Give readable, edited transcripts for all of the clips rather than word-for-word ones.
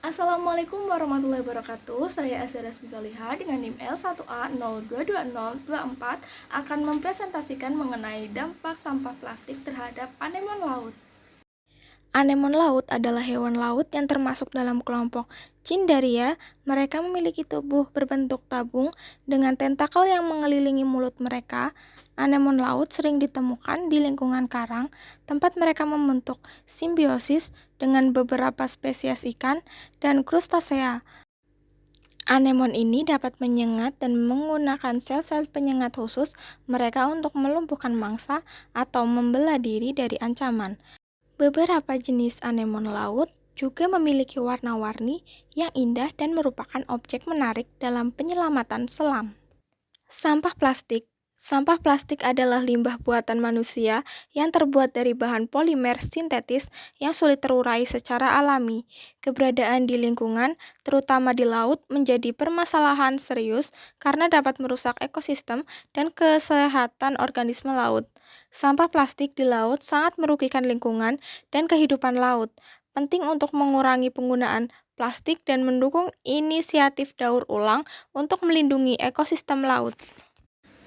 Assalamualaikum warahmatullahi wabarakatuh. Saya Azhara Bizaliha dengan NIM L1A022024 akan mempresentasikan mengenai dampak sampah plastik terhadap anemon laut. Anemon laut adalah hewan laut yang termasuk dalam kelompok Cnidaria. Mereka memiliki tubuh berbentuk tabung dengan tentakel yang mengelilingi mulut mereka. Anemon laut sering ditemukan di lingkungan karang, tempat mereka membentuk simbiosis dengan beberapa spesies ikan dan krustasea. Anemon ini dapat menyengat dan menggunakan sel-sel penyengat khusus mereka untuk melumpuhkan mangsa atau membela diri dari ancaman. Beberapa jenis anemon laut juga memiliki warna-warni yang indah dan merupakan objek menarik dalam penyelamatan selam. Sampah plastik. Sampah plastik adalah limbah buatan manusia yang terbuat dari bahan polimer sintetis yang sulit terurai secara alami. Keberadaan di lingkungan, terutama di laut, menjadi permasalahan serius karena dapat merusak ekosistem dan kesehatan organisme laut. Sampah plastik di laut sangat merugikan lingkungan dan kehidupan laut. Penting untuk mengurangi penggunaan plastik dan mendukung inisiatif daur ulang untuk melindungi ekosistem laut.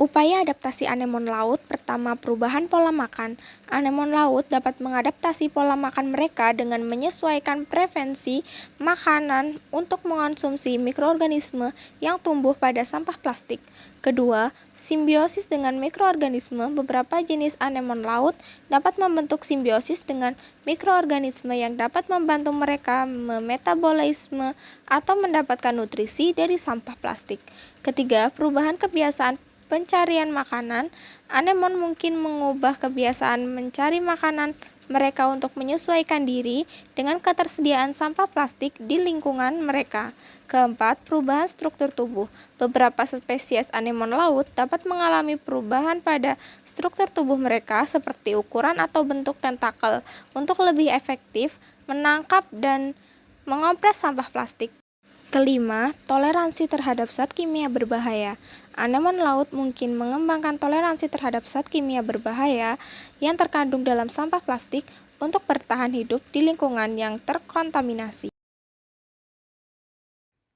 Upaya adaptasi anemon laut. Pertama, perubahan pola makan. Anemon laut dapat mengadaptasi pola makan mereka dengan menyesuaikan preferensi makanan untuk mengonsumsi mikroorganisme yang tumbuh pada sampah plastik. Kedua, simbiosis dengan mikroorganisme. Beberapa jenis anemon laut dapat membentuk simbiosis dengan mikroorganisme yang dapat membantu mereka memetabolisme atau mendapatkan nutrisi dari sampah plastik. Ketiga, perubahan kebiasaan pencarian makanan. Anemon mungkin mengubah kebiasaan mencari makanan mereka untuk menyesuaikan diri dengan ketersediaan sampah plastik di lingkungan mereka. Keempat, perubahan struktur tubuh. Beberapa spesies anemon laut dapat mengalami perubahan pada struktur tubuh mereka seperti ukuran atau bentuk tentakel untuk lebih efektif menangkap dan mengompres sampah plastik. Kelima, toleransi terhadap zat kimia berbahaya. Anemon laut mungkin mengembangkan toleransi terhadap zat kimia berbahaya yang terkandung dalam sampah plastik untuk bertahan hidup di lingkungan yang terkontaminasi.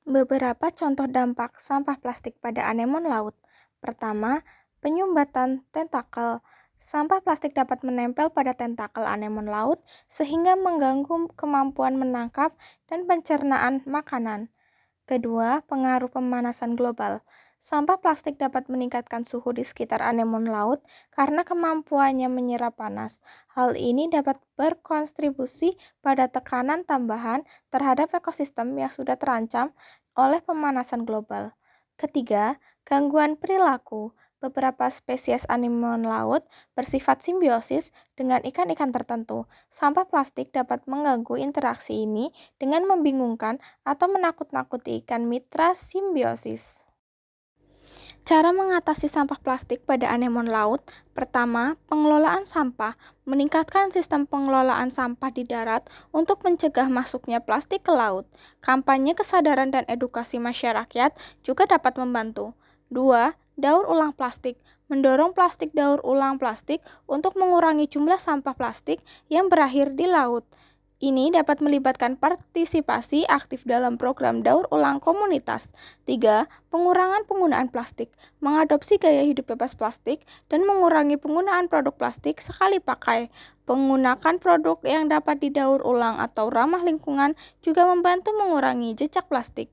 Beberapa contoh dampak sampah plastik pada anemon laut. Pertama, penyumbatan tentakel. Sampah plastik dapat menempel pada tentakel anemon laut sehingga mengganggu kemampuan menangkap dan pencernaan makanan. Kedua, pengaruh pemanasan global. Sampah plastik dapat meningkatkan suhu di sekitar anemon laut karena kemampuannya menyerap panas. Hal ini dapat berkontribusi pada tekanan tambahan terhadap ekosistem yang sudah terancam oleh pemanasan global. Ketiga, gangguan perilaku. Beberapa spesies anemon laut bersifat simbiosis dengan ikan-ikan tertentu. Sampah plastik dapat mengganggu interaksi ini dengan membingungkan atau menakut-nakuti ikan mitra simbiosis. Cara mengatasi sampah plastik pada anemon laut. Pertama, pengelolaan sampah. Meningkatkan sistem pengelolaan sampah di darat untuk mencegah masuknya plastik ke laut. Kampanye kesadaran dan edukasi masyarakat juga dapat membantu. Dua, daur ulang plastik. Mendorong plastik daur ulang plastik untuk mengurangi jumlah sampah plastik yang berakhir di laut. Ini dapat melibatkan partisipasi aktif dalam program daur ulang komunitas. 3. Pengurangan penggunaan plastik. Mengadopsi gaya hidup bebas plastik dan mengurangi penggunaan produk plastik sekali pakai. Menggunakan produk yang dapat didaur ulang atau ramah lingkungan juga membantu mengurangi jejak plastik.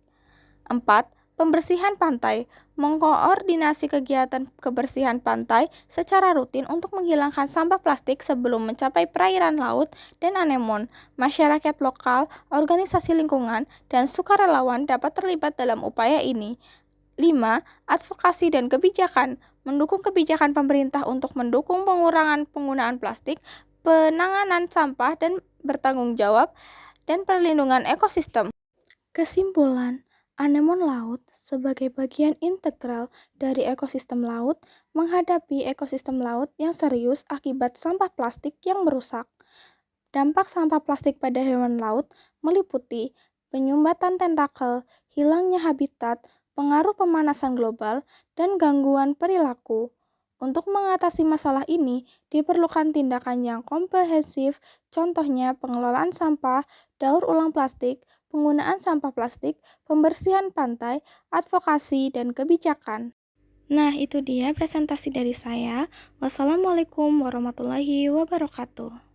4. Pembersihan pantai. Mengkoordinasi kegiatan kebersihan pantai secara rutin untuk menghilangkan sampah plastik sebelum mencapai perairan laut dan anemon. Masyarakat lokal, organisasi lingkungan, dan sukarelawan dapat terlibat dalam upaya ini. 5. Advokasi dan kebijakan. Mendukung kebijakan pemerintah untuk mendukung pengurangan penggunaan plastik, penanganan sampah dan bertanggung jawab, dan perlindungan ekosistem. Kesimpulan, anemon laut sebagai bagian integral dari ekosistem laut menghadapi ekosistem laut yang serius akibat sampah plastik yang merusak. Dampak sampah plastik pada hewan laut meliputi penyumbatan tentakel, hilangnya habitat, pengaruh pemanasan global, dan gangguan perilaku. Untuk mengatasi masalah ini, diperlukan tindakan yang komprehensif, contohnya pengelolaan sampah, daur ulang plastik, penggunaan sampah plastik, pembersihan pantai, advokasi, dan kebijakan. Nah, itu dia presentasi dari saya. Wassalamualaikum warahmatullahi wabarakatuh.